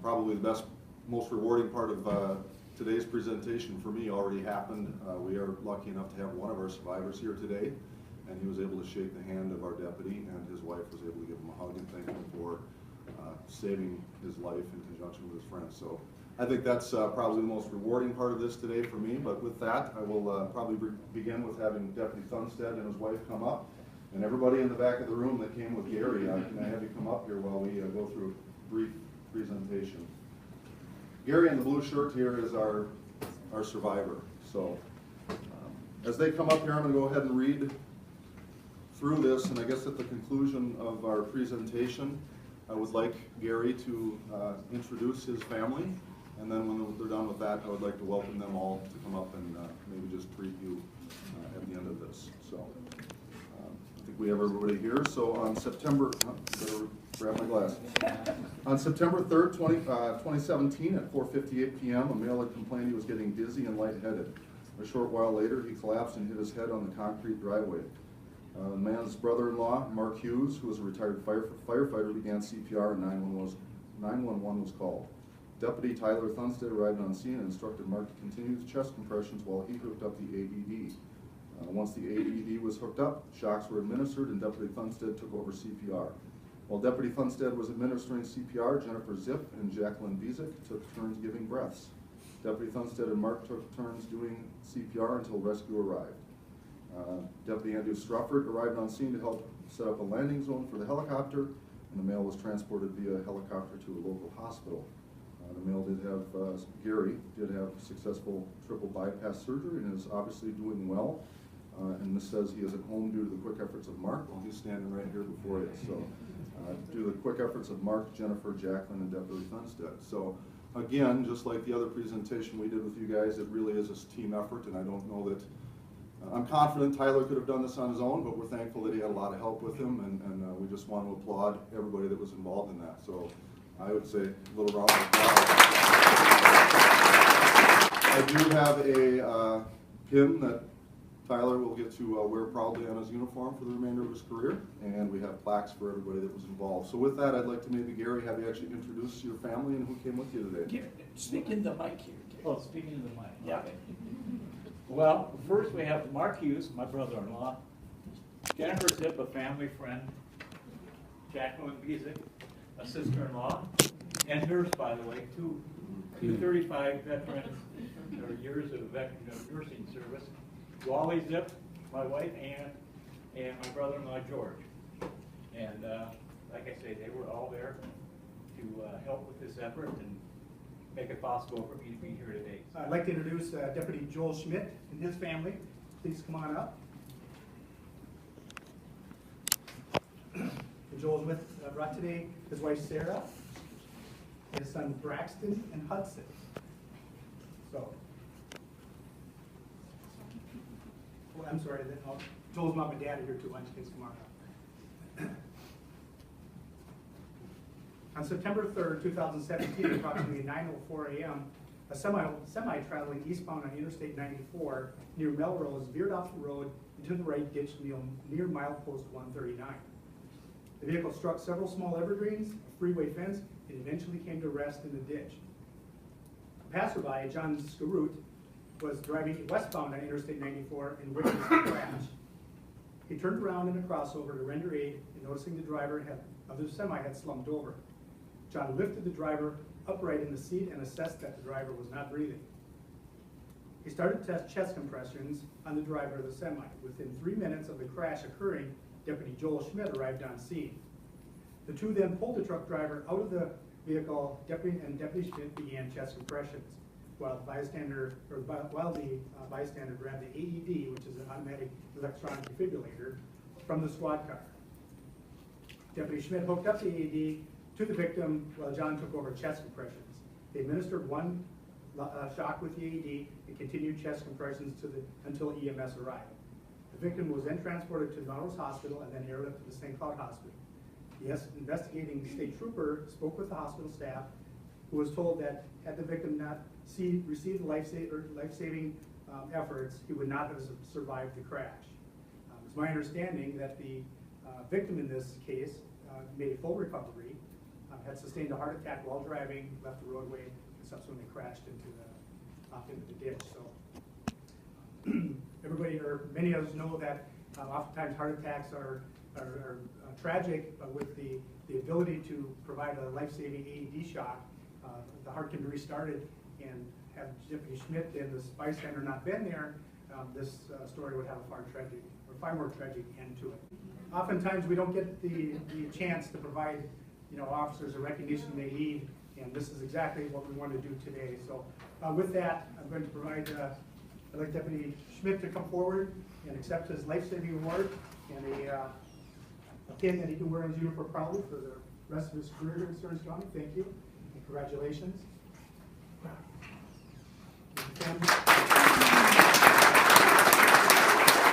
probably the best, most rewarding part of today's presentation for me already happened. We are lucky enough to have one of our survivors here today, and he was able to shake the hand of our deputy, and his wife was able to give him a hug and thank him for saving his life in conjunction with his friends. So I think that's probably the most rewarding part of this today for me. But with that, I will probably begin with having Deputy Thunstedt and his wife come up. And everybody in the back of the room that came with Gary, can I have you come up here while we go through a brief presentation. Gary in the blue shirt here is our survivor. So as they come up here, I'm going to go ahead and read through this, and I guess at the conclusion of our presentation, I would like Gary to introduce his family, and then when they're done with that, I would like to welcome them all to come up and maybe just greet you at the end of this. So I think we have everybody here. So on September, better grab my glasses. On September 3rd, 2017 at 4:58 p.m., a male had complained he was getting dizzy and lightheaded. A short while later, he collapsed and hit his head on the concrete driveway. The man's brother-in-law, Mark Hughes, who was a retired firefighter, began CPR and 911 was called. Deputy Tyler Thunstedt arrived on scene and instructed Mark to continue the chest compressions while he hooked up the AED. Once the AED was hooked up, shocks were administered and Deputy Thunstedt took over CPR. While Deputy Thunstedt was administering CPR, Jenifer Zipf and Jacquelyn Bizek took turns giving breaths. Deputy Thunstedt and Mark took turns doing CPR until rescue arrived. Deputy Andrew Strufford arrived on scene to help set up a landing zone for the helicopter, and the male was transported via helicopter to a local hospital. The male did have, Gary did have successful triple bypass surgery and is obviously doing well. And this says he is at home due to the quick efforts of Mark. Well, he's standing right here before you. So due to the quick efforts of Mark, Jenifer, Jacquelyn, and Deputy Thunstedt. So again, just like the other presentation we did with you guys, it really is a team effort, and I don't know that I'm confident Tyler could have done this on his own, but we're thankful that he had a lot of help with him, and we just want to applaud everybody that was involved in that. So I would say a little round of applause. I do have a pin that Tyler will get to wear proudly on his uniform for the remainder of his career, and we have plaques for everybody that was involved. So with that, I'd like to maybe, Gary, have you actually introduce your family and who came with you today. Speak in the mic here, Gary. Oh, speaking of the mic. Yeah. Okay. Well, first we have Mark Hughes, my brother-in-law, Jenifer Zipf, a family friend, Jacquelyn Bizek, a sister-in-law, and hers, by the way, two 35 veterans, or years of nursing service. Wally Zipf, my wife Ann, and my brother-in-law George. And like I say, they were all there to help with this effort and make it possible for me to be here today. I'd like to introduce Deputy Joel Schmidt and his family. Please come on up. Joel's brought today his wife Sarah, his son Braxton, and Hudson. So, well, I'm sorry, Joel's mom and dad are here too. Why don't you please come on up? On September 3rd, 2017, approximately 9:04 a.m., a semi traveling eastbound on Interstate 94 near Melrose veered off the road into the right ditch near milepost 139. The vehicle struck several small evergreens, a freeway fence, and eventually came to rest in the ditch. A passerby, Jon Skurat, was driving westbound on Interstate 94 and witnessed the crash. He turned around in a crossover to render aid, and noticing the driver of the semi had slumped over. Jon lifted the driver upright in the seat and assessed that the driver was not breathing. He started to test chest compressions on the driver of the semi. Within 3 minutes of the crash occurring, Deputy Joel Schmidt arrived on scene. The two then pulled the truck driver out of the vehicle. Deputy Schmidt began chest compressions, while the bystander grabbed the AED, which is an automatic electronic defibrillator, from the squad car. Deputy Schmidt hooked up the AED to the victim while Jon took over chest compressions. They administered one shock with the AED and continued chest compressions until EMS arrived. The victim was then transported to Melrose Hospital and then airlifted to the St. Cloud Hospital. The investigating state trooper spoke with the hospital staff, who was told that had the victim not received life-saving efforts, he would not have survived the crash. It's my understanding that the victim in this case made a full recovery, had sustained a heart attack while driving, left the roadway, and subsequently crashed into the ditch. So everybody, or many of us know that oftentimes heart attacks are tragic, but with the ability to provide a life-saving AED shock, the heart can be restarted. And had Deputy Schmidt and this bystander not been there, this story would have a far more tragic end to it. Oftentimes we don't get the chance to provide officers the recognition they need, and this is exactly what we want to do today. So with that, I'm going to provide, I'd like Deputy Schmidt to come forward and accept his Lifesaving Award and a pin that he can wear on his uniform proudly for the rest of his career here in Stearns County. Thank you, and congratulations.